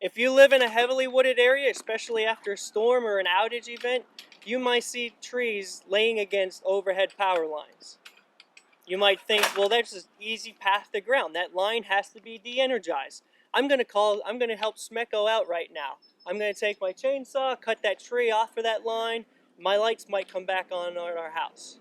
If you live in a heavily wooded area, especially after a storm or an outage event, you might see trees laying against overhead power lines. You might think, well, that's an easy path to ground. That line has to be de-energized. I'm going to help SMECO out right now. I'm going to take my chainsaw, cut that tree off of that line. My lights might come back on our house.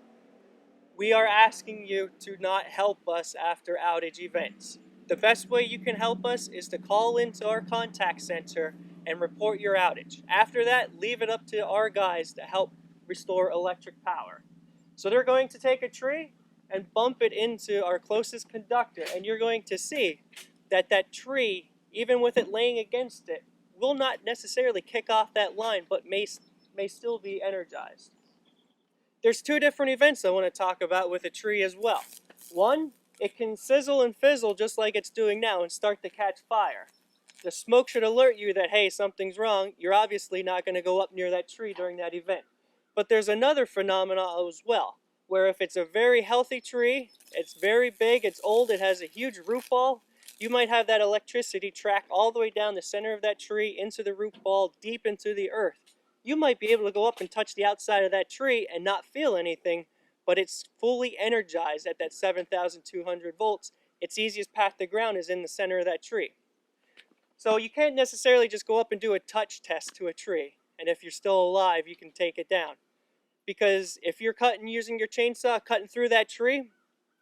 We are asking you to not help us after outage events. The best way you can help us is to call into our contact center and report your outage. After that, leave it up to our guys to help restore electric power. So they're going to take a tree and bump it into our closest conductor, and you're going to see that that tree, even with it laying against it, will not necessarily kick off that line, but may still be energized. There's two different events I want to talk about with a tree as well. One, it can sizzle and fizzle just like it's doing now and start to catch fire. The smoke should alert you that, hey, something's wrong. You're obviously not going to go up near that tree during that event. But there's another phenomenon as well, where if it's a very healthy tree, it's very big, it's old, it has a huge root ball, you might have that electricity track all the way down the center of that tree into the root ball, deep into the earth. You might be able to go up and touch the outside of that tree and not feel anything, but it's fully energized at that 7,200 volts. Its easiest path to ground is in the center of that tree. So you can't necessarily just go up and do a touch test to a tree, and if you're still alive, you can take it down. Because if you're cutting using your chainsaw, cutting through that tree,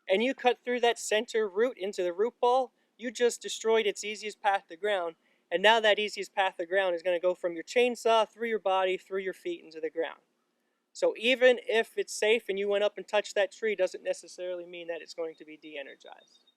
and you cut through that center root into the root ball, you just destroyed its easiest path to ground. And now that easiest path to ground is going to go from your chainsaw, through your body, through your feet, into the ground. So even if it's safe and you went up and touched that tree, doesn't necessarily mean that it's going to be de-energized.